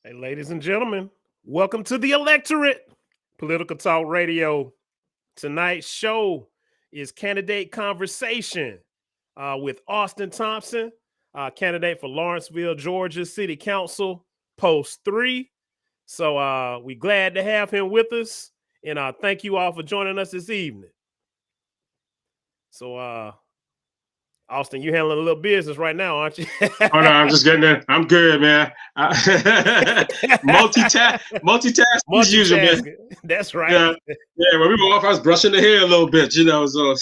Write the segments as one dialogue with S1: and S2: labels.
S1: Hey, ladies and gentlemen, welcome to the electorate. Political Talk Radio. Tonight's show is Candidate Conversation with Austin Thompson, candidate for Lawrenceville, Georgia City Council, Post 3. So we're glad to have him with us, and thank you all for joining us this evening. So, Austin, you handling a little business right now, aren't you?
S2: Oh no, I'm just getting there. I'm good, man. Multitask as usual, man.
S1: That's right.
S2: Yeah. When we were off, I was brushing the hair a little bit, So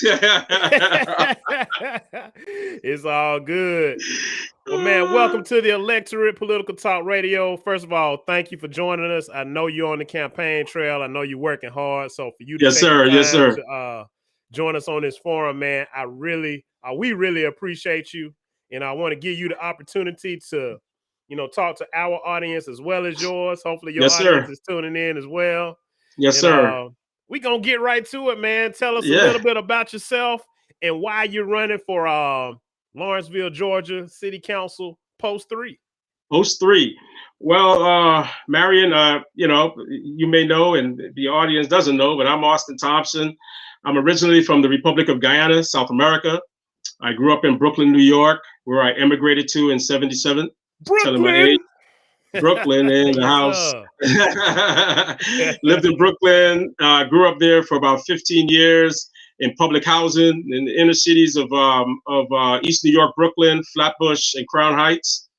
S1: it's all good. Well, man, welcome to the electorate, Political Talk Radio. First of all, thank you for joining us. I know you're on the campaign trail. I know you're working hard. So for you to
S2: Yes,
S1: take
S2: sir.
S1: the
S2: Yes,
S1: time
S2: sir.
S1: to join us on this forum, man, we really appreciate you. And I want to give you the opportunity to, talk to our audience as well as yours. Hopefully your
S2: Yes,
S1: audience
S2: sir.
S1: is tuning in as well.
S2: Yes,
S1: And
S2: sir.
S1: we're going to get right to it, man. Tell us a
S2: Yeah.
S1: little bit about yourself and why you're running for Lawrenceville, Georgia City Council, Post 3.
S2: Post 3. Well, Marion, you may know, and the audience doesn't know, but I'm Austin Thompson. I'm originally from the Republic of Guyana, South America. I grew up in Brooklyn, New York, where I immigrated to in '77. Telling my age. Brooklyn in the house. Lived in Brooklyn. Grew up there for about 15 years in public housing in the inner cities of East New York, Brooklyn, Flatbush, and Crown Heights.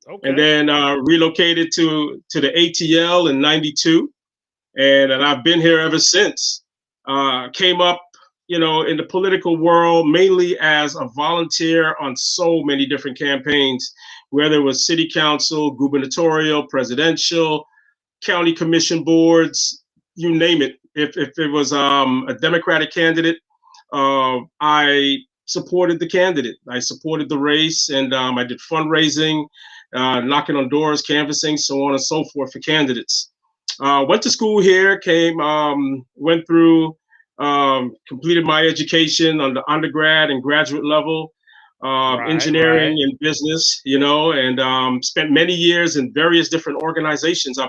S1: Okay.
S2: And then relocated to the ATL in '92, and I've been here ever since. Came up, in the political world mainly as a volunteer on so many different campaigns, whether it was city council, gubernatorial, presidential, county commission boards, you name it. If it was a Democratic candidate, I supported the candidate. I supported the race, and I did fundraising, knocking on doors, canvassing, so on and so forth for candidates. Went to school here, went through, completed my education on the undergrad and graduate level, engineering and business, and spent many years in various different organizations.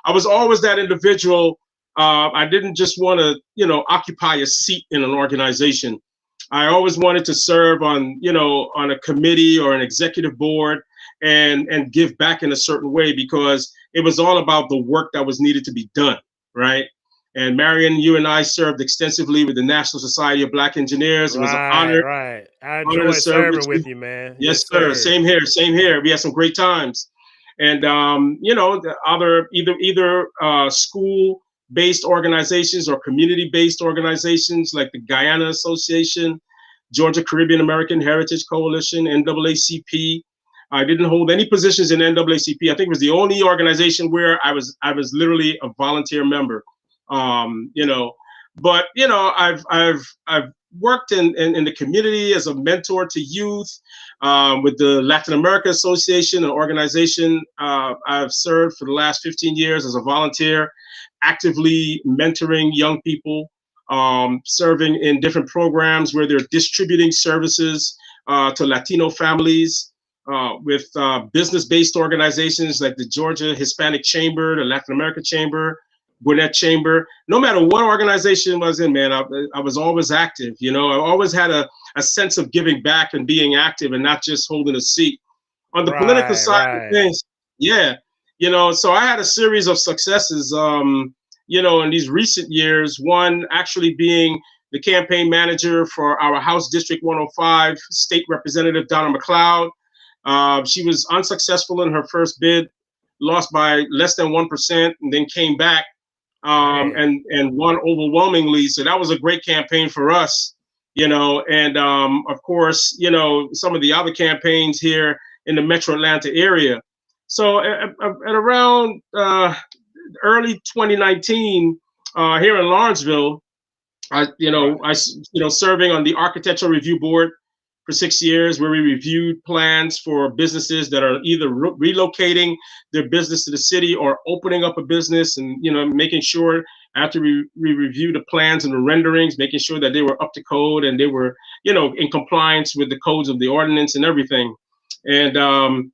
S2: I was always that individual. I didn't just want to, occupy a seat in an organization. I always wanted to serve on a committee or an executive board and give back in a certain way, because it was all about the work that was needed to be done, right? And Marion, you and I served extensively with the National Society of Black Engineers. It was an honor.
S1: Right. I
S2: Honor to
S1: enjoyed
S2: serve
S1: serving with you, man.
S2: Yes, sir. Same here. Same here. We had some great times. And the other either school-based organizations or community-based organizations like the Guyana Association, Georgia Caribbean American Heritage Coalition, NAACP. I didn't hold any positions in NAACP. I think it was the only organization where I was literally a volunteer member. But I've worked in the community as a mentor to youth, with the Latin America Association, an organization I've served for the last 15 years as a volunteer, actively mentoring young people, serving in different programs where they're distributing services to Latino families, with business-based organizations like the Georgia Hispanic Chamber, the Latin America Chamber, Gwinnett Chamber. No matter what organization I was in, man, I was always active. I always had a sense of giving back and being active and not just holding a seat. On the political side of things, yeah, so I had a series of successes, in these recent years. One actually being the campaign manager for our House District 105 State Representative Donna McLeod. She was unsuccessful in her first bid, lost by less than 1%, and then came back and won overwhelmingly. So that was a great campaign for us, and of course, some of the other campaigns here in the Metro Atlanta area. So at around early 2019, here in Lawrenceville, serving on the Architectural Review Board for 6 years, where we reviewed plans for businesses that are either relocating their business to the city or opening up a business, and making sure after we review the plans and the renderings, making sure that they were up to code and they were in compliance with the codes of the ordinance and everything. And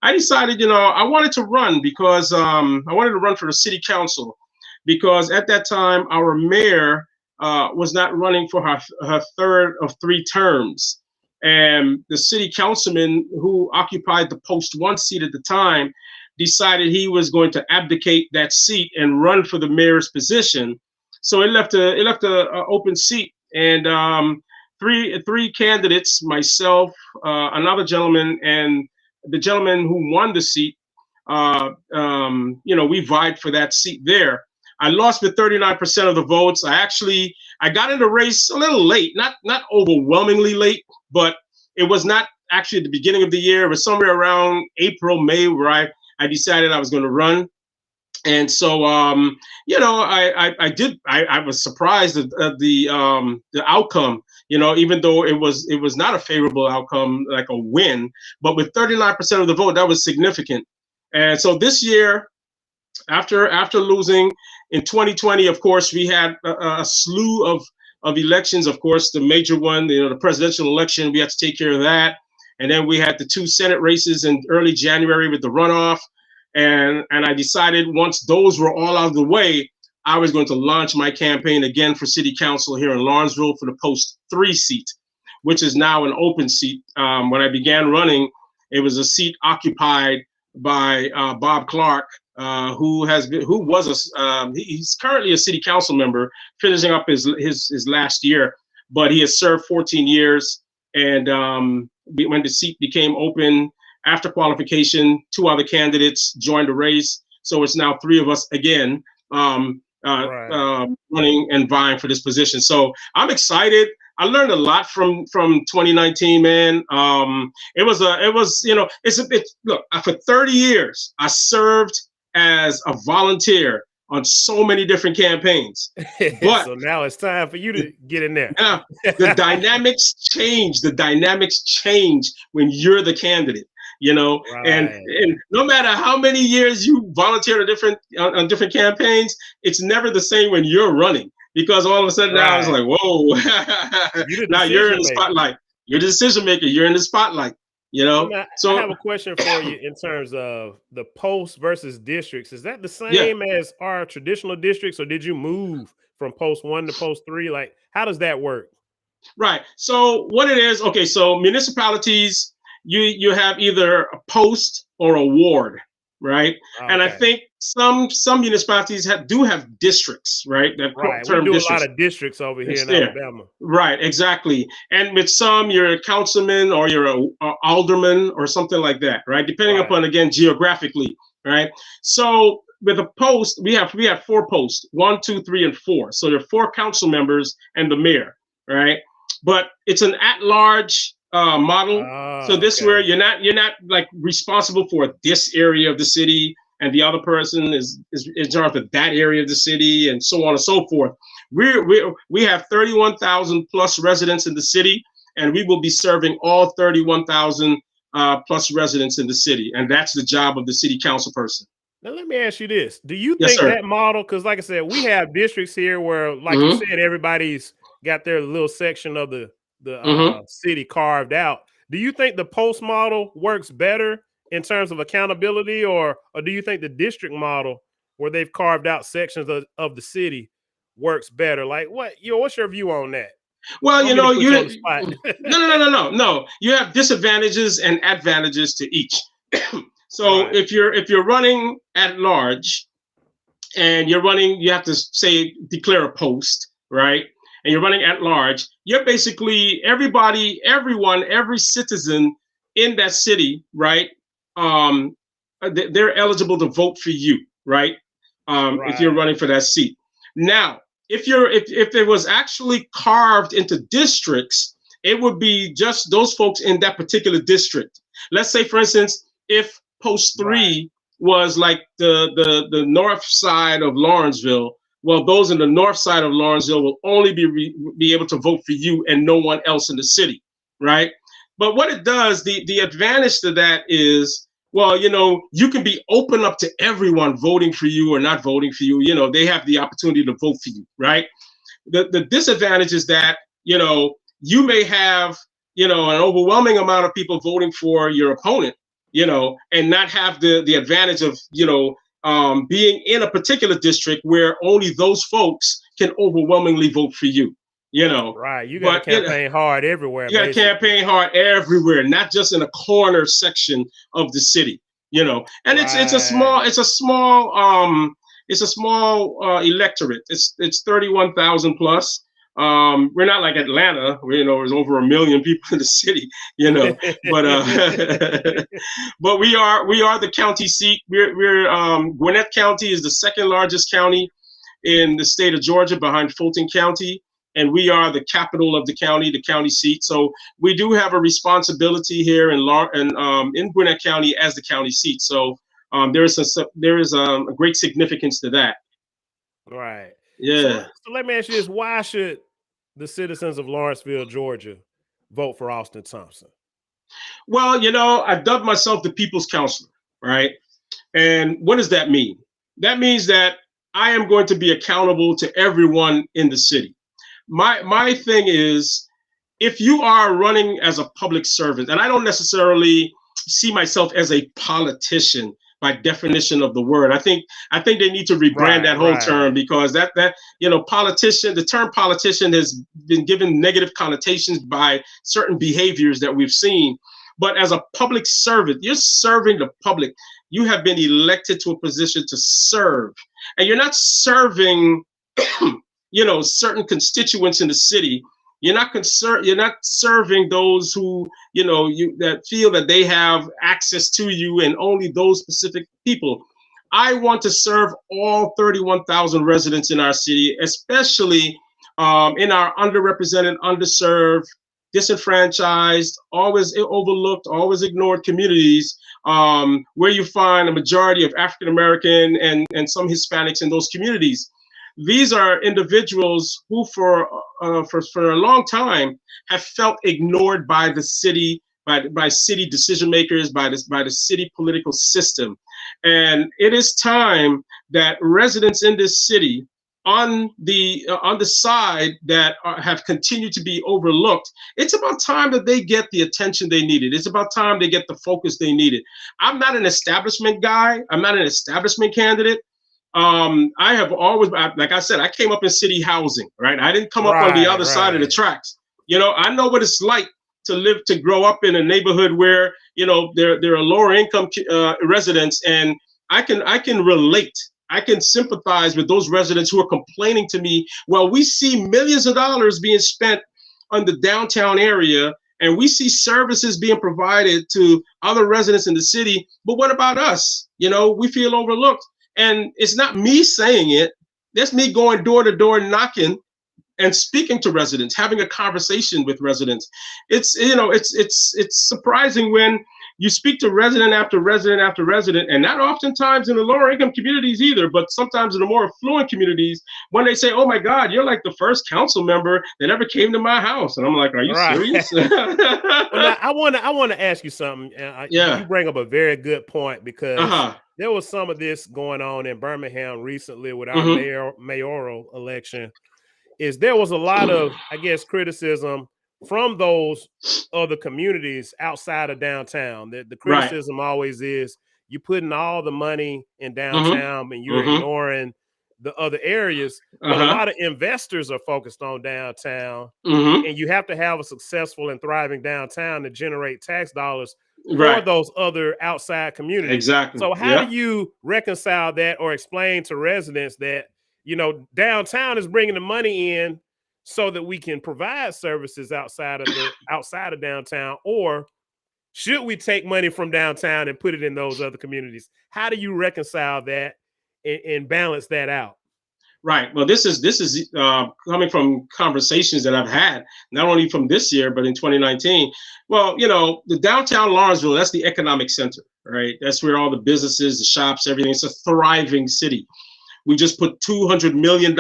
S2: I decided, I wanted to run because I wanted to run for the city council, because at that time our mayor was not running for her third of 3 terms. And the city councilman who occupied the post 1 seat at the time decided he was going to abdicate that seat and run for the mayor's position. So it left a open seat, and three candidates, myself, another gentleman, and the gentleman who won the seat. We vied for that seat there. I lost with 39% of the votes. I got in the race a little late, not overwhelmingly late, but it was not actually at the beginning of the year. It was somewhere around April, May, where I decided I was going to run. And so, I was surprised at the outcome, even though it was not a favorable outcome, like a win, but with 39% of the vote, that was significant. And so this year, after losing in 2020, of course, we had a slew of elections. Of course, the major one, the presidential election, we had to take care of that. And then we had the 2 Senate races in early January with the runoff. And I decided once those were all out of the way, I was going to launch my campaign again for city council here in Lawrenceville for the post 3 seat, which is now an open seat. When I began running, it was a seat occupied by Bob Clark, he's currently a city council member, finishing up his last year, but he has served 14 years. And when the seat became open, after qualification, 2 other candidates joined the race. So it's now 3 of us again running and vying for this position. So I'm excited. I learned a lot from 2019, man. Look, for 30 years, I served as a volunteer on so many different campaigns. But
S1: so now it's time for you to get in there.
S2: The dynamics change. The dynamics change when you're the candidate. And no matter how many years you volunteer on different campaigns, it's never the same when you're running, because all of a sudden now it's like, whoa, now you're in the spotlight. You're the decision maker. You're in the spotlight.
S1: Now, so I have a question for you in terms of the post versus districts. Is that the same as our traditional districts, or did you move from post 1 to post 3? Like, how does that work?
S2: Right. So what it is, okay, so municipalities, you have either a post or a ward, right? Okay. And I think some municipalities do have districts, right?
S1: We do a lot of districts over here in Alabama.
S2: Right, exactly. And with some, you're a councilman or you're a alderman or something like that, right? Depending upon, again, geographically, right? So with a post, we have 4 posts, 1, 2, 3, and 4. So there are 4 council members and the mayor, right? But it's an at-large model. So this where you're not like responsible for this area of the city, and the other person is in charge of that area of the city, and so on and so forth. We have 31,000 plus residents in the city, and we will be serving all 31,000 plus residents in the city, and that's the job of the city council person.
S1: Now let me ask you this: do you think that model? Because like I said, we have districts here where, like you said, everybody's got their little section of the city carved out. Do you think the post model works better in terms of accountability, or do you think the district model, where they've carved out sections of the city, works better? Like, what's your view on that?
S2: Well, no. You have disadvantages and advantages to each. So if you're running at large, and you have to declare a post, right? And you're running at large, you're basically every citizen in that city, right? They're eligible to vote for you, right? If you're running for that seat. Now, if it was actually carved into districts, it would be just those folks in that particular district. Let's say, for instance, if post 3 was like the north side of Lawrenceville, well, those in the north side of Lawrenceville will only be able to vote for you and no one else in the city, right? But what it does, the advantage to that is, well, you can be open up to everyone voting for you or not voting for you. They have the opportunity to vote for you, right? The disadvantage is that, you may have, an overwhelming amount of people voting for your opponent, and not have the advantage of, being in a particular district where only those folks can overwhelmingly vote for you,
S1: Right. You got to
S2: but
S1: campaign hard everywhere,
S2: you got to
S1: basically.
S2: campaign hard everywhere, not just in a corner section of the city, and
S1: Right.
S2: it's a small electorate. It's 31,000 plus. We're not like Atlanta, where there's over 1 million people in the city, but but we are the county seat. We're Gwinnett County is the second largest county in the state of Georgia, behind Fulton County, and we are the capital of the county seat. So we do have a responsibility here in Gwinnett County as the county seat. So there is a great significance to that.
S1: Right. So,
S2: Yeah.
S1: so let me ask you this: why should the citizens of Lawrenceville, Georgia, vote for Austin Thompson?
S2: Well, I dubbed myself the people's counselor, right? And what does that mean? That means that I am going to be accountable to everyone in the city. My thing is, if you are running as a public servant, and I don't necessarily see myself as a politician by definition of the word. I think they need to rebrand
S1: Right.
S2: that whole term,
S1: Right.
S2: because that politician, the term politician has been given negative connotations by certain behaviors that we've seen. But as a public servant, you're serving the public. You have been elected to a position to serve, and you're not serving certain constituents in the city. You're not serving those who that feel that they have access to you, and only those specific people. I want to serve all 31,000 residents in our city, especially in our underrepresented, underserved, disenfranchised, always overlooked, always ignored communities, where you find a majority of African American and some Hispanics in those communities. These are individuals who, for a long time, have felt ignored by the city, by city decision makers, by the city political system. And it is time that residents in this city, on the side that have continued to be overlooked, it's about time that they get the attention they needed. It's about time they get the focus they needed. I'm not an establishment guy. I'm not an establishment candidate. I have always, like I said, I came up in city housing, right? I didn't come up on the
S1: Right.
S2: other side of the
S1: Right.
S2: tracks. I know what it's like to grow up in a neighborhood where there are lower income residents, and I can relate. I can sympathize with those residents who are complaining to me. Well, we see millions of dollars being spent on the downtown area, and we see services being provided to other residents in the city. But what about us? We feel overlooked. And it's not me saying it. That's me going door to door, knocking and speaking to residents, having a conversation with residents. It's surprising when you speak to resident after resident after resident, and not oftentimes in the lower income communities either, but sometimes in the more affluent communities, when they say, "Oh my God, you're like the first council member that ever came to my house," and I'm like, "Are you
S1: Right.
S2: serious?"
S1: Well, now I want to ask you something. You
S2: Yeah.
S1: bring up a very good point, because
S2: Uh-huh.
S1: there was some of this going on in Birmingham recently with our
S2: Hmm.
S1: mayoral election. Is there was a lot of, I guess, criticism from those other communities outside of downtown. The
S2: Right.
S1: criticism always is, you putting all the money in
S2: Hmm.
S1: downtown and you're
S2: Hmm.
S1: ignoring the other areas. But a
S2: Uh-huh.
S1: lot of investors are focused on downtown,
S2: Hmm.
S1: and you have to have a successful and thriving downtown to generate tax dollars for
S2: Right.
S1: those other outside communities.
S2: Exactly.
S1: So how do
S2: Yeah.
S1: you reconcile that, or explain to residents that, downtown is bringing the money in so that we can provide services outside of downtown? Or should we take money from downtown and put it in those other communities? How do you reconcile that and balance that out?
S2: Right. Well, this is coming from conversations that I've had, not only from this year but in 2019. Well, the downtown Lawrenceville, that's the economic center, right? That's where all the businesses, the shops, everything. It's a thriving city. We just put $200 million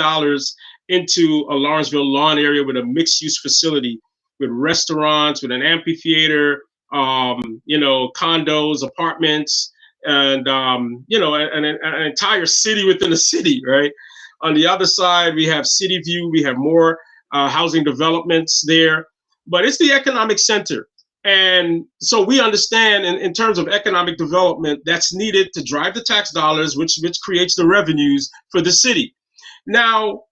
S2: into a Lawrenceville lawn area with a mixed-use facility, with restaurants, with an amphitheater, condos, apartments, and an entire city within a city, right? On the other side, we have City View. We have more housing developments there, but it's the economic center. And so we understand in terms of economic development that's needed to drive the tax dollars, which creates the revenues for the city. Now,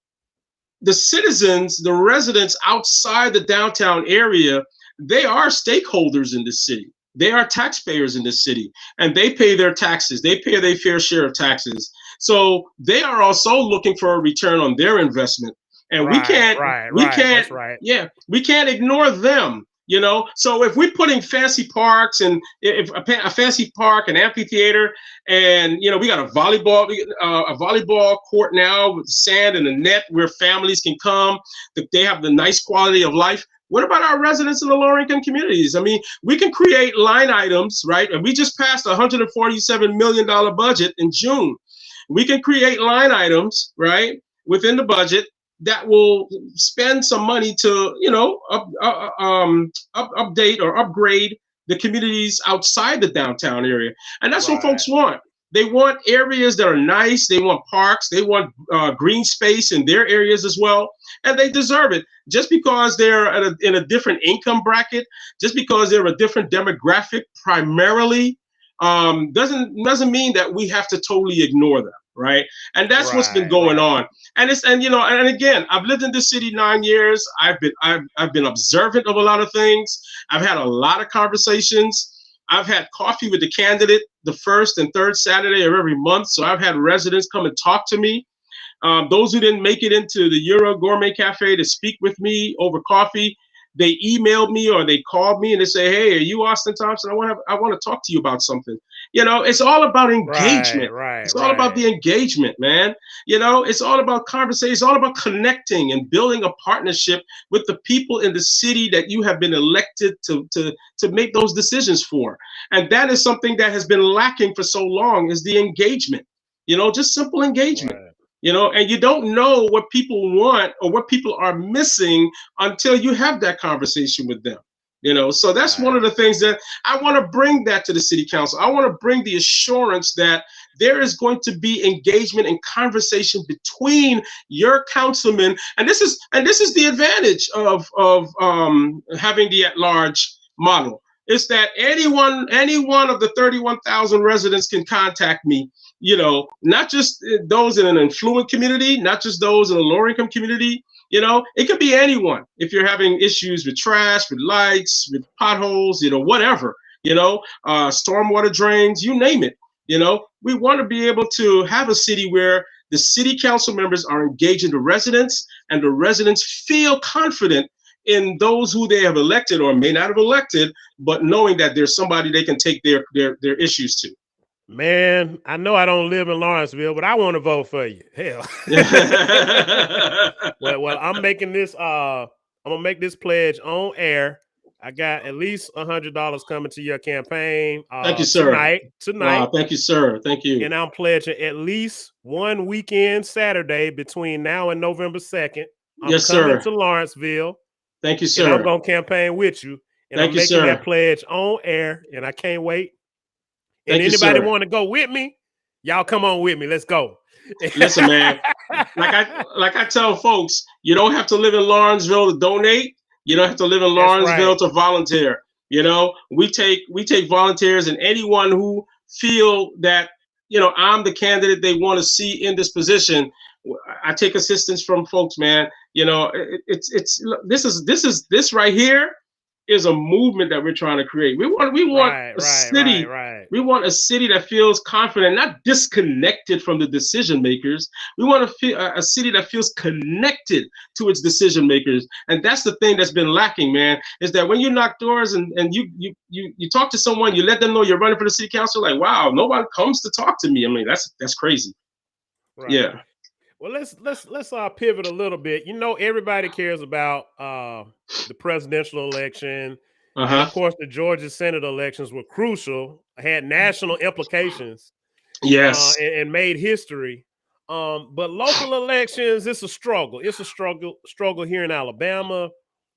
S2: the citizens, the residents outside the downtown area, they are stakeholders in the city. They are taxpayers in the city, and they pay their taxes. They pay their fair share of taxes. So they are also looking for a return on their investment. And
S1: Right. That's right.
S2: yeah, we can't ignore them. So if we're putting fancy parks and if a fancy park, an amphitheater, and we got a volleyball court now with sand and a net where families can come, that they have the nice quality of life. What about our residents in the lower income communities? I mean, we can create line items, right? And we just passed a $147 million budget in June. We can create line items, right, within the budget that will spend some money to, update or upgrade the communities outside the downtown area. And that's what folks want. They want areas that are nice. They want parks. They want green space in their areas as well. And they deserve it. Just because they're in a different income bracket, just because they're a different demographic primarily, doesn't mean that we have to totally ignore them. Right. And that's what's been going on. And again, I've lived in this city 9 years. I've been observant of a lot of things. I've had a lot of conversations. I've had coffee with the candidate the first and third Saturday of every month. So I've had residents come and talk to me. Those who didn't make it into the Euro Gourmet Cafe to speak with me over coffee, they emailed me or they called me and they say, "Hey, are you Austin Thompson? I want to talk to you about something." It's all about engagement. It's all about the engagement, man. It's all about conversation. It's all about connecting and building a partnership with the people in the city that you have been elected to make those decisions for. And that is something that has been lacking for so long, is the engagement. Just simple engagement. And you don't know what people want or what people are missing until you have that conversation with them. So that's one of the things that I want to bring that to the city council. I want to bring the assurance that there is going to be engagement and conversation between your councilmen. And this is the advantage of having the at-large model. It's that any one of the 31,000 residents can contact me. Not just those in an affluent community, not just those in a lower income community. It could be anyone. If you're having issues with trash, with lights, with potholes, whatever, stormwater drains, you name it. We want to be able to have a city where the city council members are engaging the residents, and the residents feel confident in those who they have elected or may not have elected, but knowing that there's somebody they can take their issues to.
S1: Man, I know I don't live in Lawrenceville, but I want to vote for you. Hell. well, I'm making this. I'm gonna make this pledge on air. I got at least $100 coming to your campaign.
S2: Thank you, sir.
S1: Tonight.
S2: Wow, thank you, sir. Thank you.
S1: And I'm pledging at least one weekend Saturday between now and November 2nd. I'm coming to Lawrenceville.
S2: Thank you, sir.
S1: And I'm gonna campaign with you. And I'm making that pledge on air, and I can't wait. And anybody want to go with me, y'all come on with me. Let's go.
S2: Listen, man, like I tell folks, you don't have to live in Lawrenceville to donate. You don't have to live in Lawrenceville to volunteer. We take volunteers, and anyone who feel that, I'm the candidate they want to see in this position, I take assistance from folks, man. This right here is a movement that we're trying to create. We want a city. We want a city that feels confident, not disconnected from the decision makers. We want a city that feels connected to its decision makers. And that's the thing that's been lacking, man, is that when you knock doors and you talk to someone, you let them know you're running for the city council, like, wow, nobody comes to talk to me. I mean, that's crazy.
S1: Right.
S2: Yeah.
S1: Well, let's pivot a little bit. Everybody cares about the presidential election. And of course, the Georgia Senate elections were crucial, had national implications.
S2: Yes.
S1: And made history. But local elections, it's a struggle. It's a struggle here in Alabama.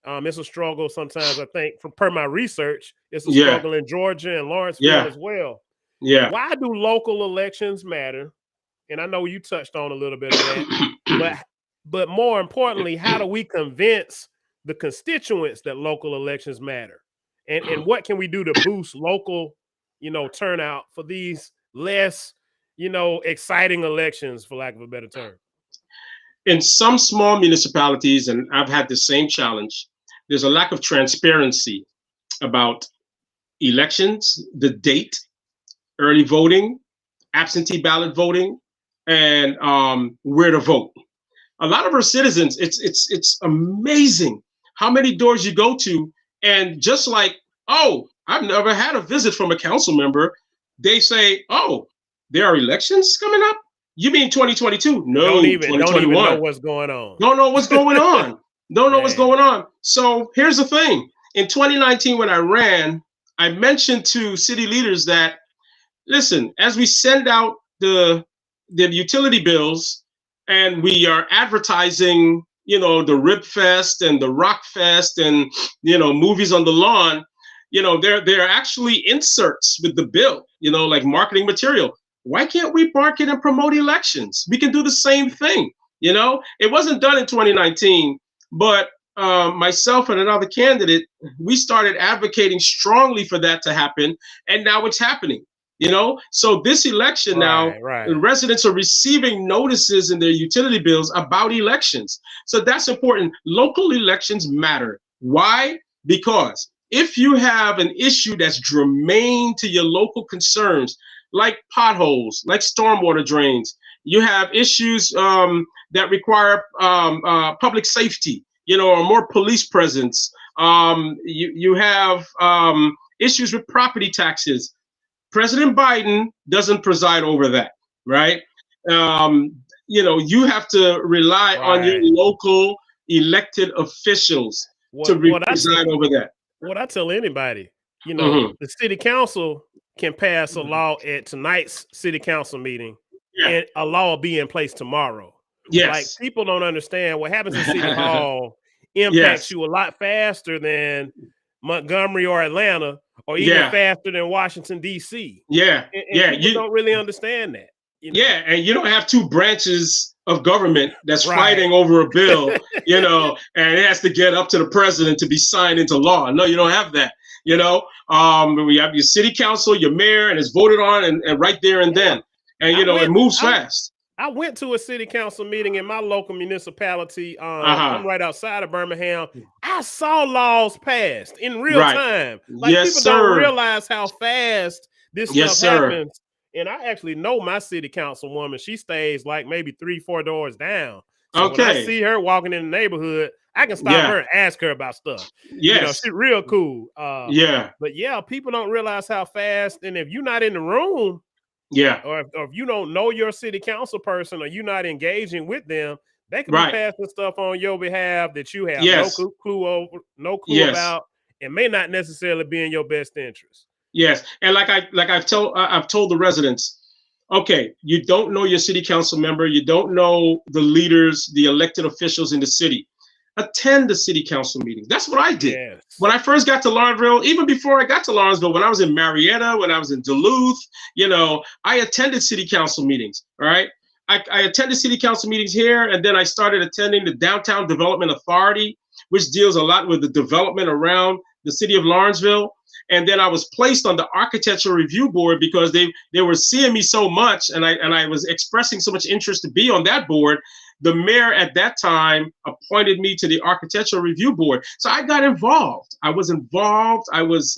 S1: It's a struggle sometimes, I think, per my research, it's a struggle in Georgia and Lawrenceville as well.
S2: Yeah.
S1: Why do local elections matter? And I know you touched on a little bit of that, but more importantly, how do we convince the constituents that local elections matter? and what can we do to boost local, turnout for these less, exciting elections, for lack of a better term?
S2: In some small municipalities, and I've had the same challenge, there's a lack of transparency about elections, the date, early voting, absentee ballot voting, and where to vote. A lot of our citizens, it's amazing how many doors you go to, and just like, oh, I've never had a visit from a council member, they say, oh, there are elections coming up? You mean 2022? No,
S1: Don't even
S2: 2021.
S1: know what's going on.
S2: Don't know what's going on. Don't know what's going on. So here's the thing. In 2019, when I ran, I mentioned to city leaders that, listen, as we send out the utility bills and we are advertising, the Rib Fest and the Rock Fest and, movies on the lawn, there are actually inserts with the bill, like marketing material. Why can't we market and promote elections? We can do the same thing. It wasn't done in 2019, but myself and another candidate, we started advocating strongly for that to happen, and now it's happening. So this election now, residents are receiving notices in their utility bills about elections. So that's important. Local elections matter. Why? Because if you have an issue that's germane to your local concerns, like potholes, like stormwater drains, you have issues that require public safety, or more police presence. You have issues with property taxes. President Biden doesn't preside over that, right? You have to rely on your local elected officials to preside over that.
S1: What I tell anybody, the city council can pass a law at tonight's city council meeting, and a law will be in place tomorrow.
S2: Yes.
S1: Like, people don't understand what happens in City Hall impacts you a lot faster than Montgomery or Atlanta, or even faster than Washington, D.C.
S2: And
S1: people don't really understand that.
S2: And you don't have two branches of government that's fighting over a bill, and it has to get up to the president to be signed into law. No, you don't have that. We have your city council, your mayor, and it's voted on and right there and then. And, it moves fast.
S1: I went to a city council meeting in my local municipality. I'm right outside of Birmingham. I saw laws passed in real time. Like, people don't realize how fast this stuff happens. And I actually know my city councilwoman. She stays like maybe 3-4 doors down. So when I see her walking in the neighborhood, I can stop her and ask her about stuff. She's real cool. But people don't realize how fast. And if you're not in the room, or if you don't know your city council person, or you're not engaging with them, they can be passing stuff on your behalf that you have no clue about, and may not necessarily be in your best interest.
S2: Yes, and I've told the residents, okay, you don't know your city council member, you don't know the leaders, the elected officials in the city. Attend the city council meetings. That's what I did.
S1: Yes.
S2: When I first got to Lawrenceville, even before I got to Lawrenceville, when I was in Marietta, when I was in Duluth, I attended city council meetings. All right. I attended city council meetings here, and then I started attending the Downtown Development Authority, which deals a lot with the development around the city of Lawrenceville. And then I was placed on the Architectural Review Board because they were seeing me so much, and I was expressing so much interest to be on that board. The mayor at that time appointed me to the Architectural Review Board. So I got involved. I was involved. I was,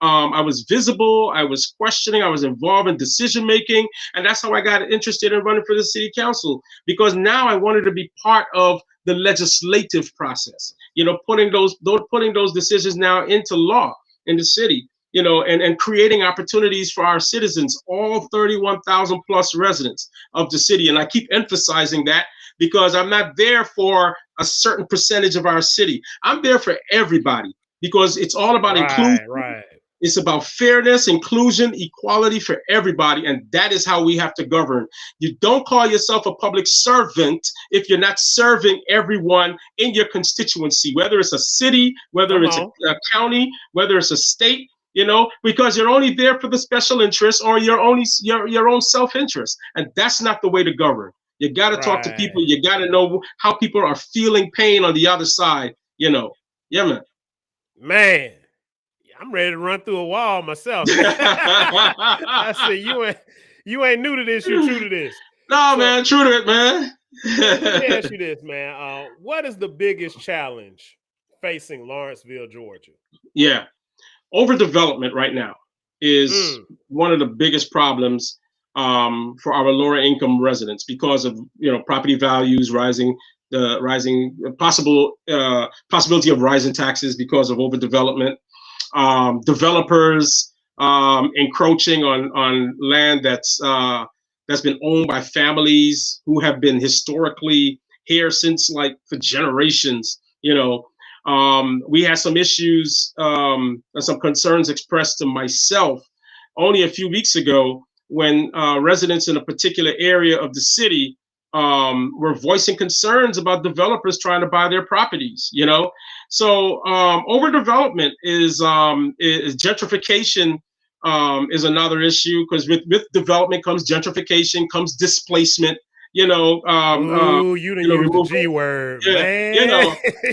S2: I was visible. I was questioning. I was involved in decision making. And that's how I got interested in running for the city council, because now I wanted to be part of the legislative process, putting those decisions now into law in the city, and creating opportunities for our citizens, all 31,000 plus residents of the city. And I keep emphasizing that because I'm not there for a certain percentage of our city. I'm there for everybody, because it's all about inclusion. It's about fairness, inclusion, equality for everybody. And that is how we have to govern. You don't call yourself a public servant if you're not serving everyone in your constituency, whether it's a city, whether it's a county, whether it's a state, because you're only there for the special interest or your own self-interest. And that's not the way to govern. You got to talk to people. You got to know how people are feeling pain on the other side, Yeah, man.
S1: Man. I'm ready to run through a wall myself. I said, you ain't new to this. You're true to this.
S2: No, man, true to it, man.
S1: Let me ask you this, man. What is the biggest challenge facing Lawrenceville, Georgia?
S2: Yeah, overdevelopment right now is one of the biggest problems for our lower income residents because of property values rising, the rising possibility of rising taxes because of overdevelopment, developers encroaching on land that's been owned by families who have been historically here since like for generations. We had some issues and some concerns expressed to myself only a few weeks ago when residents in a particular area of the city were voicing concerns about developers trying to buy their properties. So overdevelopment is gentrification. Is another issue because with development comes gentrification, comes displacement.
S1: You didn't use the G word, man.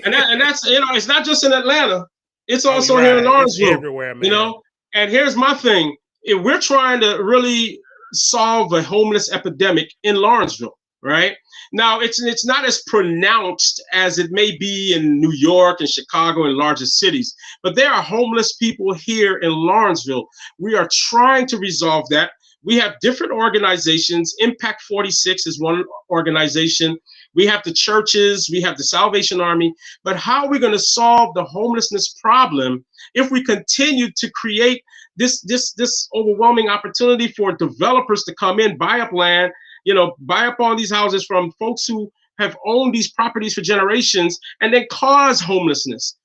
S2: And that's it's not just in Atlanta; it's also here in Lawrenceville.
S1: It's everywhere, man.
S2: And here's my thing: if we're trying to really solve a homeless epidemic in Lawrenceville, right now, it's not as pronounced as it may be in New York and Chicago and larger cities, but there are homeless people here in Lawrenceville. We are trying to resolve that. We have different organizations. Impact 46 is one organization. We have the churches, we have the Salvation Army. But how are we going to solve the homelessness problem if we continue to create this overwhelming opportunity for developers to come in, buy up land, buy up all these houses from folks who have owned these properties for generations and then cause homelessness?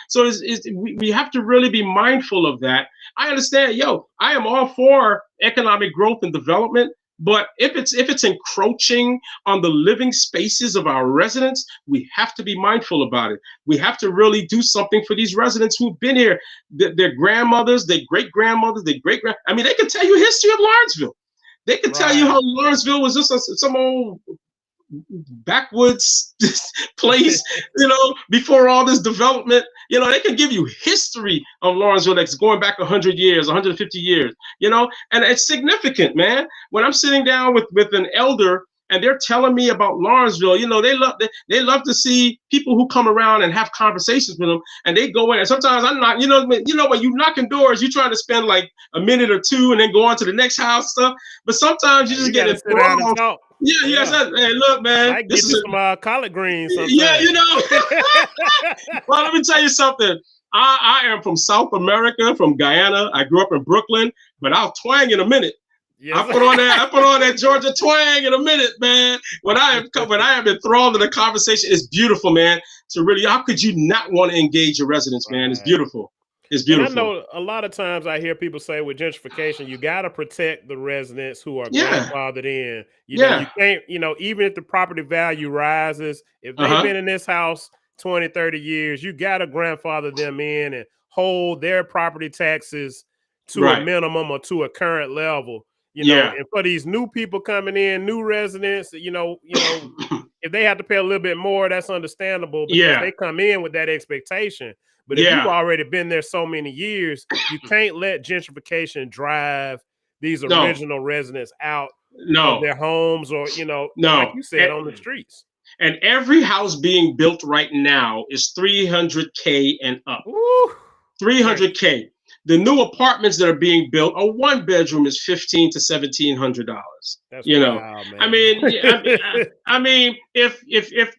S2: So we have to really be mindful of that. I understand, I am all for economic growth and development, but if it's encroaching on the living spaces of our residents, we have to be mindful about it. We have to really do something for these residents who've been here, their grandmothers, their great-grandmothers, they can tell you history of Lawrenceville. They can tell you how Lawrenceville was just some old backwoods place, before all this development. They can give you history of Lawrenceville that's going back 100 years, 150 years, and it's significant, man. When I'm sitting down with an elder and they're telling me about Lawrenceville, they love to see people who come around and have conversations with them, and they go in. And sometimes I'm not, when you knocking doors, you're trying to spend like a minute or two and then go on to the next house stuff. But sometimes you just get enthralled. Yeah. Hey, look, man.
S1: I get you some collard greens. Sometimes.
S2: Yeah, Well, let me tell you something. I am from South America, from Guyana. I grew up in Brooklyn, but I'll twang in a minute. Yes. I put on that Georgia twang in a minute, man. When I am enthralled in the conversation, it's beautiful, man. So really, how could you not want to engage your residents, man? It's beautiful. It's beautiful.
S1: And I know a lot of times I hear people say with gentrification, you got to protect the residents who are grandfathered in. You can't, even if the property value rises, if they've been in this house 20, 30 years, you got to grandfather them in and hold their property taxes to a minimum or to a current level. And for these new people coming in, new residents, if they have to pay a little bit more, that's understandable because they come in with that expectation. But if you've already been there so many years, you can't let gentrification drive these original residents out of their homes or, like you said, on the streets.
S2: And every house being built right now is $300K and up.
S1: Woo.
S2: $300K. The new apartments that are being built, a one bedroom is $1,500 to $1,700.
S1: That's wild, man.
S2: I mean, if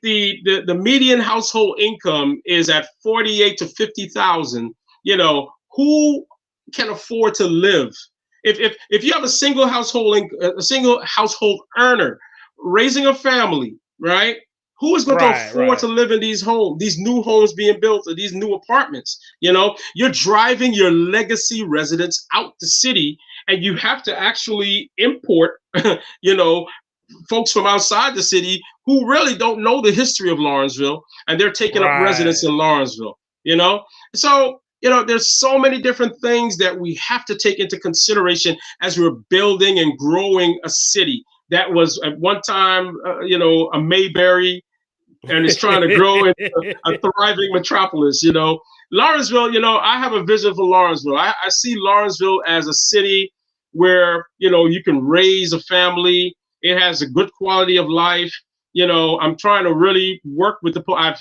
S2: the median household income is at $48,000 to $50,000, who can afford to live? If you have a single household earner raising a family, right? Who is going to afford to live in these new homes being built, or these new apartments? You're driving your legacy residents out the city, and you have to actually import, folks from outside the city who really don't know the history of Lawrenceville, and they're taking up residence in Lawrenceville. So there's so many different things that we have to take into consideration as we're building and growing a city that was at one time, a Mayberry and it's trying to grow into a thriving metropolis. Lawrenceville, I have a vision for Lawrenceville. I see Lawrenceville as a city where, you can raise a family. It has a good quality of life. I'm trying to really work with I've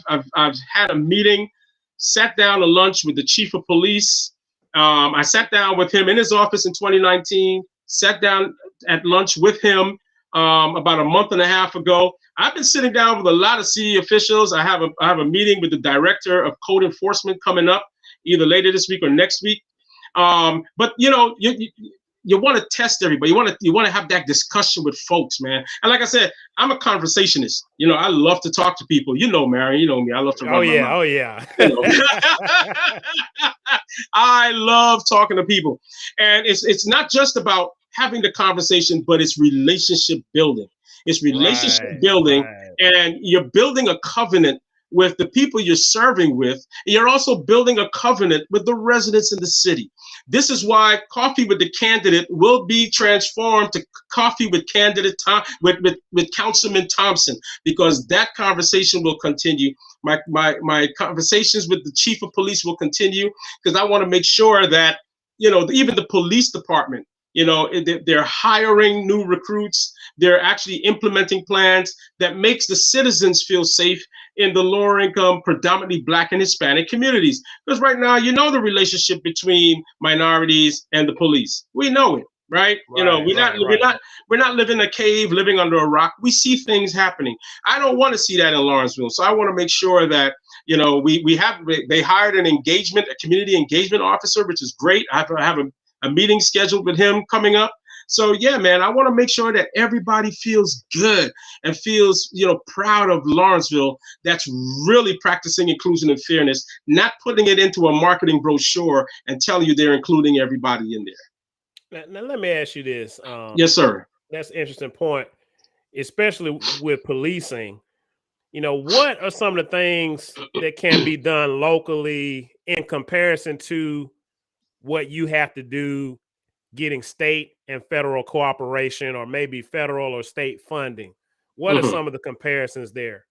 S2: had a meeting, sat down to lunch with the chief of police. I sat down with him in his office in 2019, sat down at lunch with him about a month and a half ago. I've been sitting down with a lot of city officials. I have a meeting with the director of code enforcement coming up either later this week or next week. But you want to test everybody. You want to have that discussion with folks, man. And like I said, I'm a conversationist. I love to talk to people. Marion, you know me. I love to run my mouth.
S1: Oh yeah.
S2: I love talking to people, and it's not just about having the conversation, but it's relationship building. It's relationship building, and you're building a covenant with the people you're serving with. And you're also building a covenant with the residents in the city. This is why Coffee with the Candidate will be transformed to Coffee with with Councilman Thompson, because that conversation will continue. My conversations with the chief of police will continue, because I want to make sure that, even the police department, they're hiring new recruits. They're actually implementing plans that makes the citizens feel safe in the lower income, predominantly Black and Hispanic communities. Because right now, the relationship between minorities and the police. We know it, right? We're not living in a cave, living under a rock. We see things happening. I don't want to see that in Lawrenceville. So I want to make sure that, they hired a community engagement officer, which is great. I have a meeting scheduled with him coming up. So yeah, man, I want to make sure that everybody feels good and feels, proud of Lawrenceville, that's really practicing inclusion and fairness, not putting it into a marketing brochure and telling you they're including everybody in there.
S1: Now let me ask you this.
S2: Yes, sir.
S1: That's an interesting point, especially with policing. What are some of the things that can be done locally in comparison to what you have to do getting state and federal cooperation, or maybe federal or state funding? What are some of the comparisons there?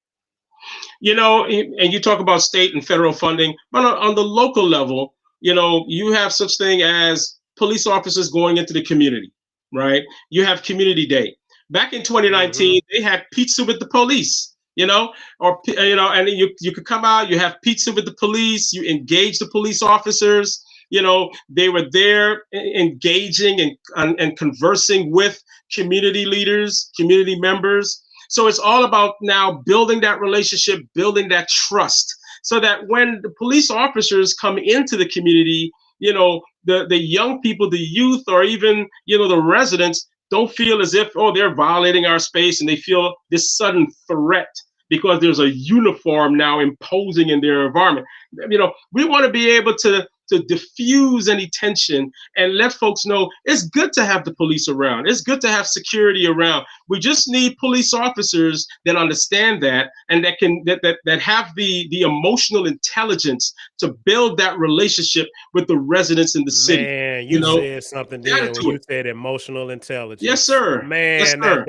S2: And you talk about state and federal funding, but on the local level, you have such thing as police officers going into the community, right? You have Community Day. Back in 2019, they had pizza with the police, and you could come out, you have pizza with the police, you engage the police officers. They were there engaging and conversing with community leaders, community members. So it's all about now building that relationship, building that trust, so that when the police officers come into the community, the young people, the youth, or even, the residents don't feel as if, they're violating our space, and they feel this sudden threat because there's a uniform now imposing in their environment. We want to be able to diffuse any tension and let folks know it's good to have the police around. It's good to have security around. We just need police officers that understand that, and that have the emotional intelligence to build that relationship with the residents in the city.
S1: Man, you said something there when you said emotional intelligence.
S2: Yes, sir.
S1: Man,
S2: yes, sir.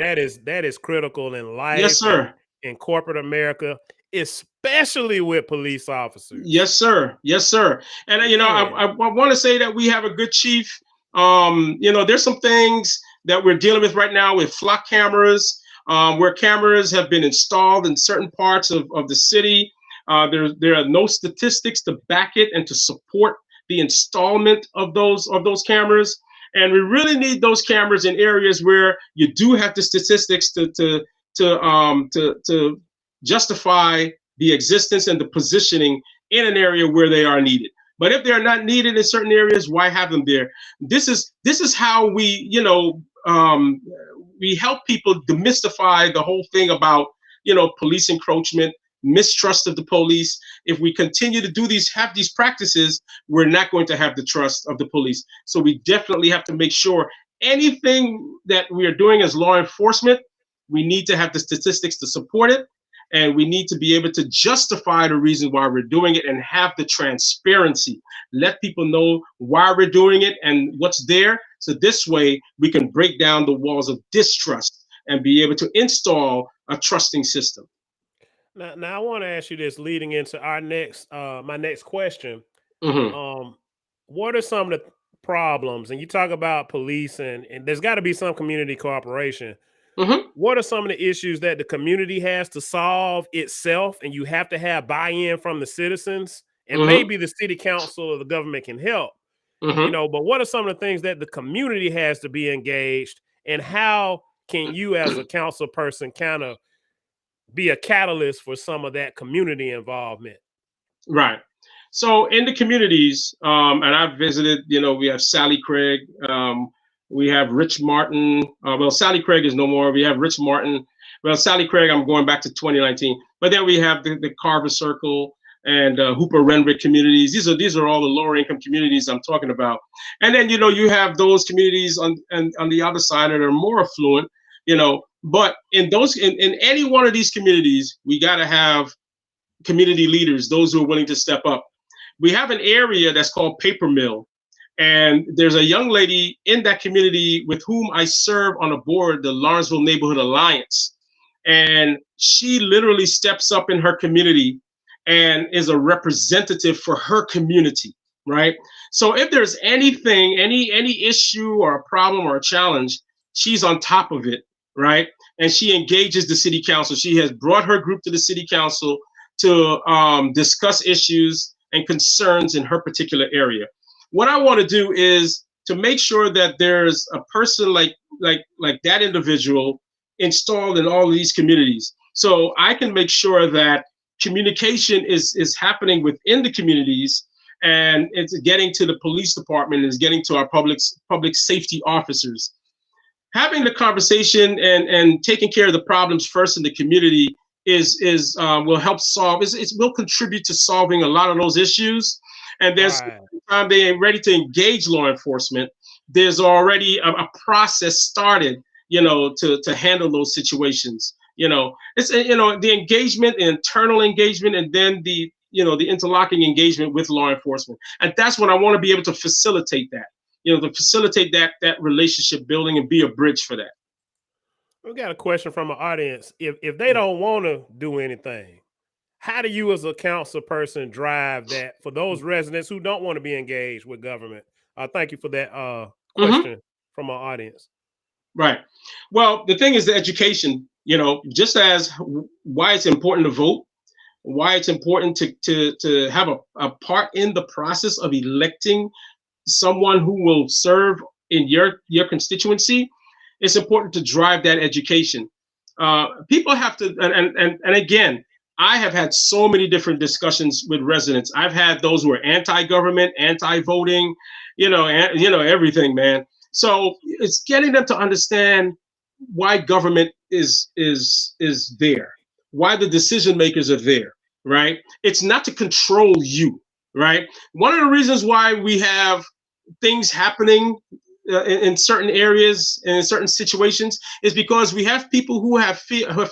S1: That is critical in life.
S2: Yes, sir.
S1: In corporate America, especially with police officers.
S2: Yes, sir. Yes, sir. And I want to say that we have a good chief. There's some things that we're dealing with right now with flock cameras, where cameras have been installed in certain parts of the city. There are no statistics to back it and to support the installment of those cameras. And we really need those cameras in areas where you do have the statistics to justify the existence and the positioning in an area where they are needed. But if they're not needed in certain areas, why have them there? This is how we, we help people demystify the whole thing about, police encroachment, mistrust of the police. If we continue to have these practices, we're not going to have the trust of the police. So we definitely have to make sure anything that we are doing as law enforcement, we need to have the statistics to support it. And we need to be able to justify the reason why we're doing it and have the transparency. Let people know why we're doing it and what's there. So this way we can break down the walls of distrust and be able to install a trusting system.
S1: Now I want to ask you this leading into our next my next question.
S2: Hmm.
S1: Um, what are some of the problems? And you talk about police and there's got to be some community cooperation.
S2: Hmm.
S1: What are some of the issues that the community has to solve itself, and you have to have buy-in from the citizens, and
S2: Hmm.
S1: maybe the city council or the government can help,
S2: Hmm.
S1: but what are some of the things that the community has to be engaged, and how can you as a council person kind of be a catalyst for some of that community involvement?
S2: Right. So in the communities, and I've visited, we have Sally Craig, we have Rich Martin. Well, Sally Craig is no more. We have Rich Martin. Well, Sally Craig, I'm going back to 2019. But then we have the Carver Circle and Hooper Renwick communities. These are all the lower income communities I'm talking about. And then you have those communities on the other side that are more affluent. But in any one of these communities, we got to have community leaders, those who are willing to step up. We have an area that's called Paper Mill, and there's a young lady in that community with whom I serve on a board, the Lawrenceville Neighborhood Alliance. And she literally steps up in her community and is a representative for her community, right? So if there's anything, any issue or a problem or a challenge, she's on top of it, right? And she engages the city council. She has brought her group to the city council to discuss issues and concerns in her particular area. What I want to do is to make sure that there's a person like that individual installed in all of these communities, so I can make sure that communication is happening within the communities, and it's getting to the police department, is getting to our public safety officers. Having the conversation and taking care of the problems first in the community is will help solve, it will contribute to solving a lot of those issues. And there's
S1: Right.
S2: time they ain't ready to engage law enforcement, there's already a process started, to handle those situations. It's the engagement, internal engagement, and then the interlocking engagement with law enforcement. And that's what I want to be able to facilitate that, to facilitate that relationship building and be a bridge for that.
S1: We got a question from an audience. If they don't want to do anything, how do you as a council person drive that for those residents who don't want to be engaged with government? Thank you for that
S2: Hmm.
S1: question from our audience.
S2: Right. Well, the thing is the education, just as why it's important to vote, why it's important to have a part in the process of electing someone who will serve in your constituency. It's important to drive that education. People have to, and again, I have had so many different discussions with residents. I've had those who are anti-government, anti-voting, everything, man. So it's getting them to understand why government is there, why the decision makers are there, right? It's not to control you, right? One of the reasons why we have things happening in certain areas and in certain situations is because we have people who have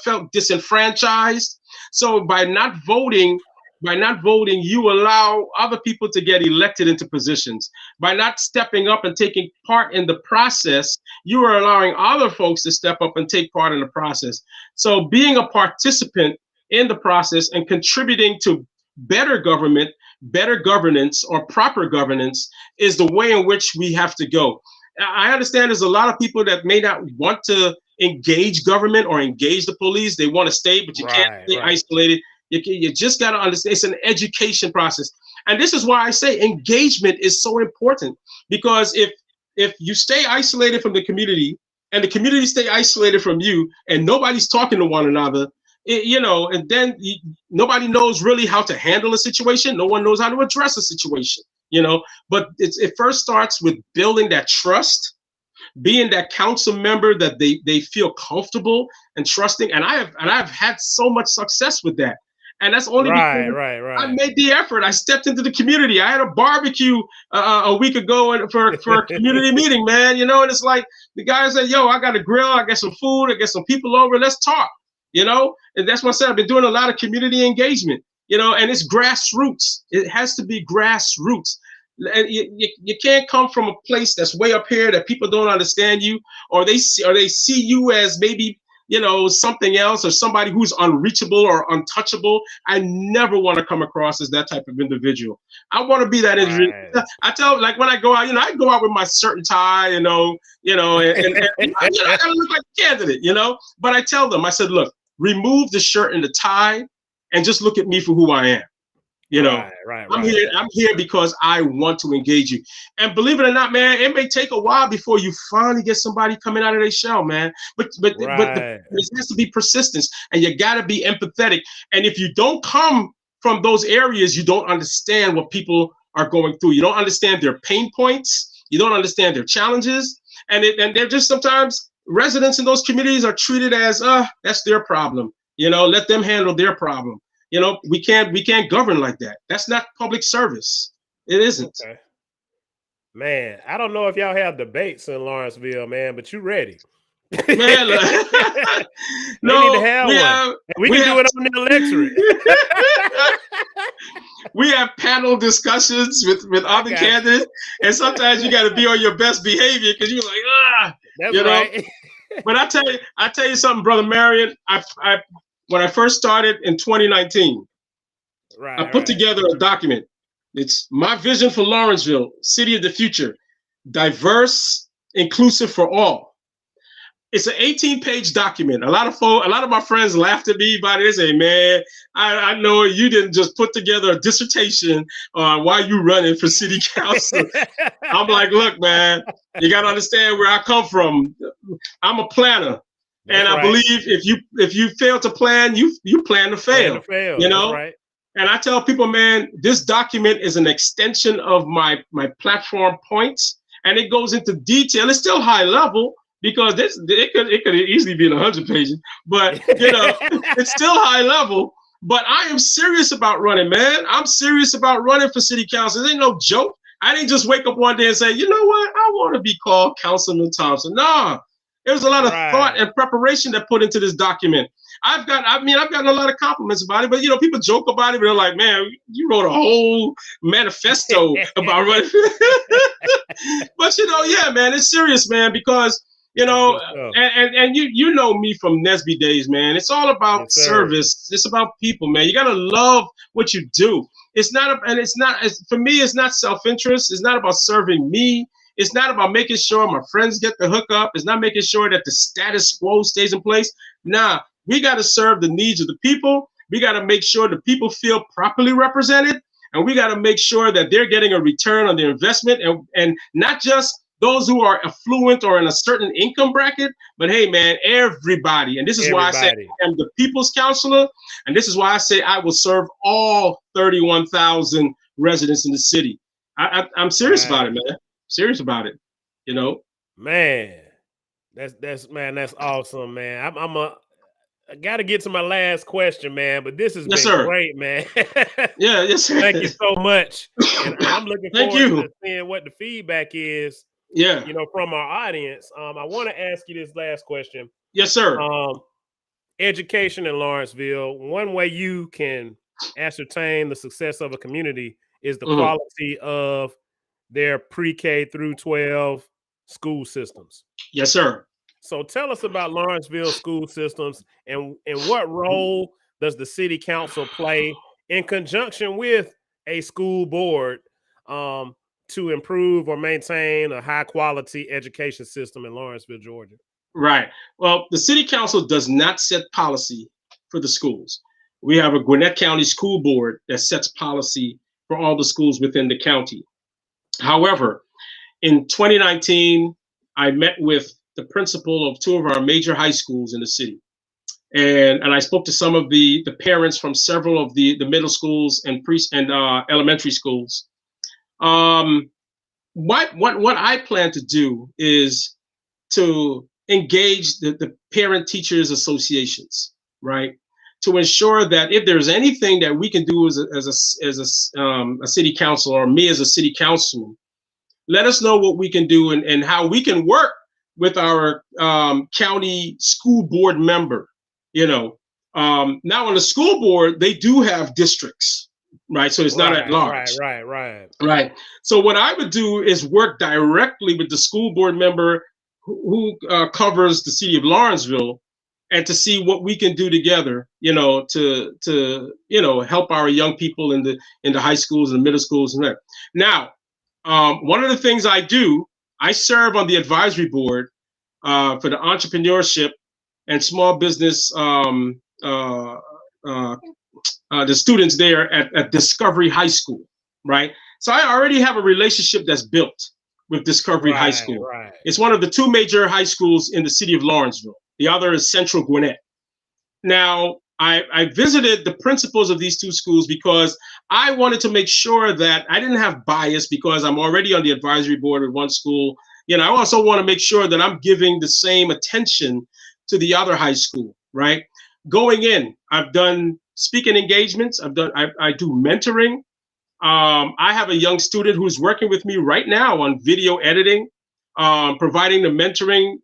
S2: felt disenfranchised. So by not voting, you allow other people to get elected into positions. By not stepping up and taking part in the process, you are allowing other folks to step up and take part in the process. So being a participant in the process and contributing to better government, better governance, or proper governance is the way in which we have to go. I understand there's a lot of people that may not want to engage government or engage the police. They want to stay, but you can't
S1: Right,
S2: stay
S1: right.
S2: isolated. You just got to understand it's an education process. And this is why I say engagement is so important, because if you stay isolated from the community and the community stay isolated from you and nobody's talking to one another, and then nobody knows really how to handle a situation. No one knows how to address a situation, but it first starts with building that trust, being that council member that they feel comfortable and trusting. And I've had so much success with that. And that's only because
S1: Right, right,
S2: I
S1: right.
S2: made the effort. I stepped into the community. I had a barbecue a week ago for a community meeting, man. And it's like the guy said, "Yo, I got a grill. I got some food. I got some people over. Let's talk." And that's what I said. I've been doing a lot of community engagement. And it's grassroots. It has to be grassroots. And you can't come from a place that's way up here that people don't understand you, or they see you as maybe something else, or somebody who's unreachable or untouchable. I never want to come across as that type of individual. I want to be that individual.
S1: Right.
S2: I tell, like, when I go out, I go out with my shirt and tie, and I gotta look like a candidate, But I tell them, I said, look, remove the shirt and the tie, and just look at me for who I am.
S1: Right.
S2: I'm here because I want to engage you. And believe it or not, man, it may take a while before you finally get somebody coming out of their shell, man. But it has to be persistence, and you got to be empathetic. And if you don't come from those areas, you don't understand what people are going through. You don't understand their pain points. You don't understand their challenges. And they're just, sometimes residents in those communities are treated as, that's their problem. Let them handle their problem. We can't govern like that. That's not public service. It isn't.
S1: Okay. Man, I don't know if y'all have debates in Lawrenceville, man, but you ready?
S2: Man,
S1: no, need to have one. We can do it on the electorate.
S2: We have panel discussions with other candidates, and sometimes you got to be on your best behavior because you're like,
S1: That's right.
S2: But I tell you something, Brother Marion. When I first started in 2019, I put together a document. It's my vision for Lawrenceville, city of the future, diverse, inclusive for all. It's an 18-page document. A lot of my friends laughed at me about it. They say, man, I know you didn't just put together a dissertation while you running for city council. I'm like, look, man, you got to understand where I come from. I'm a planner. And I believe if you fail to plan, you plan to fail.
S1: Right.
S2: And I tell people, man, this document is an extension of my platform points, and it goes into detail. It's still high level because it could easily be in 100 pages, but it's still high level. But I am serious about running, man. I'm serious about running for city council. It ain't no joke. I didn't just wake up one day and say, you know what, I want to be called Councilman Thompson. Nah. There was a lot of thought and preparation that put into this document. I've gotten a lot of compliments about it, but people joke about it, but they're like, man, you wrote a whole manifesto about running. But yeah, man, it's serious, man, because and you know me from Nesby days, man. It's all about service. It's about people, man. You gotta love what you do. For me, it's not self-interest. It's not about serving me. It's not about making sure my friends get the hookup. It's not making sure that the status quo stays in place. Nah, we got to serve the needs of the people. We got to make sure the people feel properly represented. And we got to make sure that they're getting a return on their investment. And not just those who are affluent or in a certain income bracket, but hey, man, everybody. And this is why I say I'm the people's counselor. And this is why I say I will serve all 31,000 residents in the city. I'm serious about it, man. Serious about it,
S1: Man, that's awesome, man. I gotta get to my last question, man, but this has been great, man.
S2: Yes, sir.
S1: Thank you so much. And I'm looking forward to seeing what the feedback is, from our audience. I want to ask you this last question.
S2: Yes, sir.
S1: Education in Lawrenceville, one way you can ascertain the success of a community is the quality of their pre-K through 12 school systems.
S2: Yes, sir.
S1: So tell us about Lawrenceville school systems and what role does the city council play in conjunction with a school board to improve or maintain a high quality education system in Lawrenceville, Georgia?
S2: Right. Well, the city council does not set policy for the schools. We have a Gwinnett County school board that sets policy for all the schools within the county. However, in 2019, I met with the principal of two of our major high schools in the city. And I spoke to some of the parents from several of the middle schools and elementary schools. What I plan to do is to engage the parent teachers associations, right? To ensure that if there's anything that we can do as a city council, or me as a city councilman, let us know what we can do and how we can work with our county school board member. Now on the school board, they do have districts, right? So it's not at large. Right. So what I would do is work directly with the school board member who covers the city of Lawrenceville and to see what we can do together, to help our young people in the high schools and middle schools. And that. Now, one of the things I do, I serve on the advisory board for the entrepreneurship and small business, the students there at Discovery High School, right? So I already have a relationship that's built with Discovery High School.
S1: Right.
S2: It's one of the two major high schools in the city of Lawrenceville. The other is Central Gwinnett. Now, I visited the principals of these two schools because I wanted to make sure that I didn't have bias because I'm already on the advisory board with one school. I also want to make sure that I'm giving the same attention to the other high school, right? Going in, I've done speaking engagements. I do mentoring. I have a young student who's working with me right now on video editing, providing the mentoring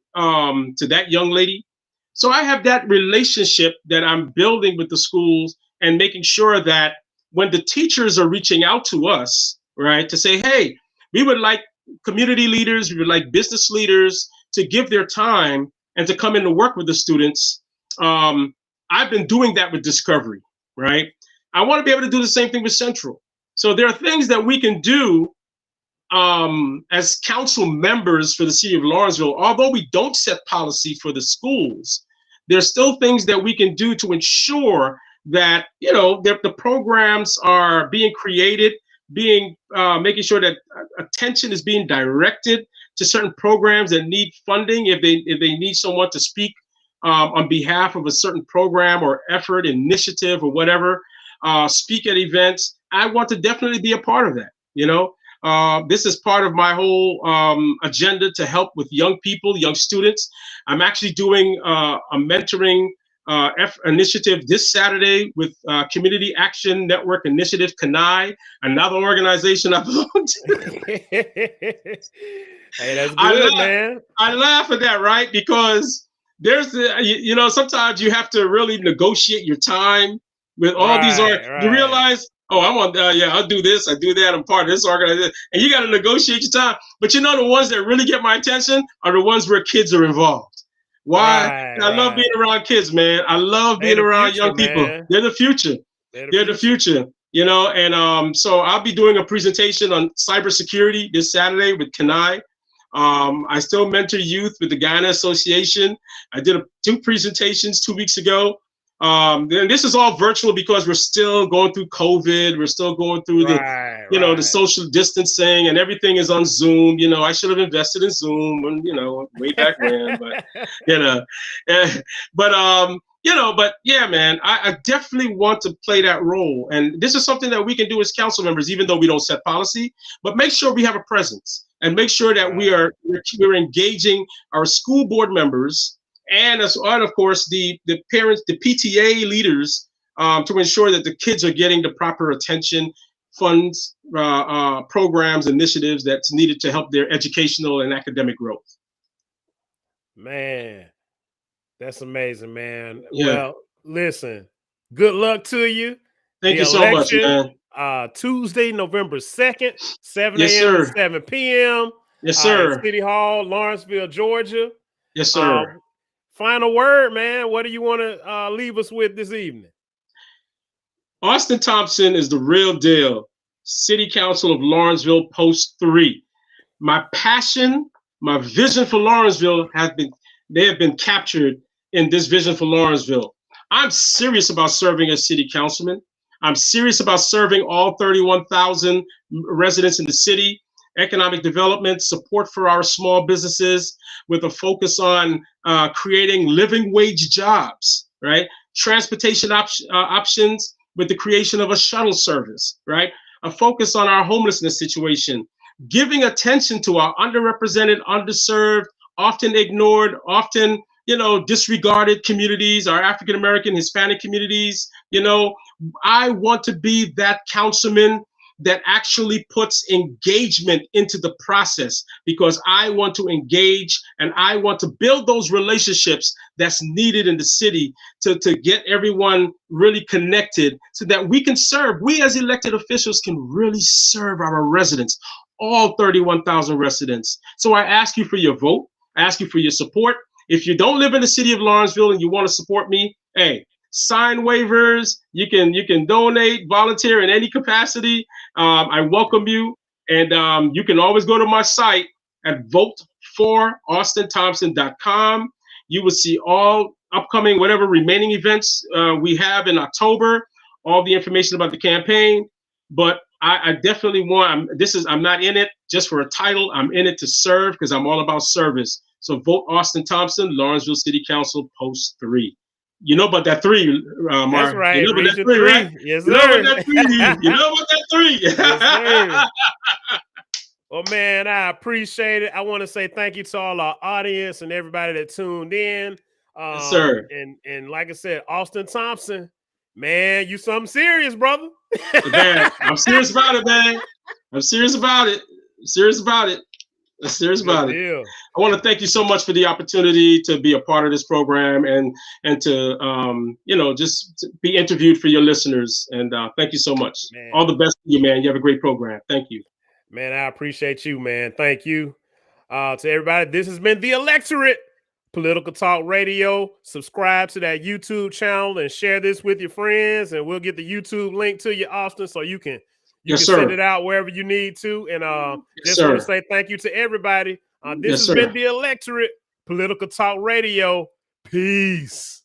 S2: to that young lady. So I have that relationship that I'm building with the schools and making sure that when the teachers are reaching out to us, right, to say, hey, we would like community leaders, we would like business leaders to give their time and to come in to work with the students. I've been doing that with Discovery, right? I want to be able to do the same thing with Central. So there are things that we can do as council members for the city of Lawrenceville. Although we don't set policy for the schools, there's still things that we can do to ensure that, that the programs are being created, making sure that attention is being directed to certain programs that need funding. If they need someone to speak on behalf of a certain program or effort, initiative, or whatever, speak at events, I want to definitely be a part of that. This is part of my whole agenda to help with young people, young students. I'm actually doing a mentoring initiative this Saturday with Community Action Network Initiative, CANI, another organization I belong to.
S1: Hey, that's good, man.
S2: I laugh at that, right? Because there's sometimes you have to really negotiate your time with all these. You realize, I'm on, I'll do this, I do that, I'm part of this organization. And you got to negotiate your time. But the ones that really get my attention are the ones where kids are involved. Why? I love being around kids, man. I love being around young people. They're the future. They're the future. And so I'll be doing a presentation on cybersecurity this Saturday with CANI. I still mentor youth with the Guyana Association. I did 2 presentations 2 weeks ago. And this is all virtual because we're still going through COVID. We're still going through the social distancing, and everything is on Zoom. I should have invested in Zoom when, way back when, but yeah, man, I definitely want to play that role. And this is something that we can do as council members, even though we don't set policy, but make sure we have a presence and make sure that we're engaging our school board members and of course the parents, the PTA leaders, to ensure that the kids are getting the proper attention, funds, programs, initiatives that's needed to help their educational and academic growth.
S1: Man, that's amazing, man.
S2: Yeah.
S1: Well, listen, good luck to you.
S2: Thank you so much, man.
S1: Tuesday, November 2nd, 7
S2: Yes,
S1: a.m.
S2: sir.
S1: to 7 p.m.
S2: Yes, sir.
S1: City Hall, Lawrenceville, Georgia.
S2: Yes, sir.
S1: Final word, man. What do you want to leave us with this evening?
S2: Austin Thompson is the real deal. City Council of Lawrenceville, Post 3. My passion, my vision for Lawrenceville have been captured in this vision for Lawrenceville. I'm serious about serving as city councilman. I'm serious about serving all 31,000 residents in the city, economic development, support for our small businesses with a focus on creating living wage jobs, right? Transportation options with the creation of a shuttle service, right? A focus on our homelessness situation, giving attention to our underrepresented, underserved, often ignored, often disregarded communities, our African-American, Hispanic communities. I want to be that councilman that actually puts engagement into the process, because I want to engage and I want to build those relationships that's needed in the city to get everyone really connected so that we can serve. We as elected officials can really serve our residents, all 31,000 residents. So I ask you for your vote. I ask you for your support. If you don't live in the city of Lawrenceville and you want to support me, hey, sign waivers. You can donate, volunteer in any capacity. I welcome you, and you can always go to my site at vote4austinthompson.com. You will see all upcoming, whatever remaining events we have in October, all the information about the campaign. But I definitely want, I'm not in it just for a title. I'm in it to serve, because I'm all about service. So vote Austin Thompson, Lawrenceville City Council, post 3. You know about that 3, Mar.
S1: That's right.
S2: You know about that
S1: Region
S2: 3, right?
S1: Yes,
S2: You know about
S1: sir.
S2: that 3. You know about that 3.
S1: Yes, sir. Well, man, I appreciate it. I want to say thank you to all our audience and everybody that tuned in.
S2: Yes, sir.
S1: And like I said, Austin Thompson, man, you something serious, brother.
S2: Man, I'm serious about it, man. I'm serious about it. Serious about it. Serious about it. I want to thank you so much for the opportunity to be a part of this program and to just to be interviewed for your listeners. And thank you so much. Man. All the best to you, man. You have a great program. Thank you.
S1: Man, I appreciate you, man. Thank you. To everybody, this has been The Electorate, Political Talk Radio. Subscribe to that YouTube channel and share this with your friends, and we'll get the YouTube link to you, Austin, so you can send it out wherever you need to. And just want to say thank you to everybody. This has been The Electorate, Political Talk Radio. Peace.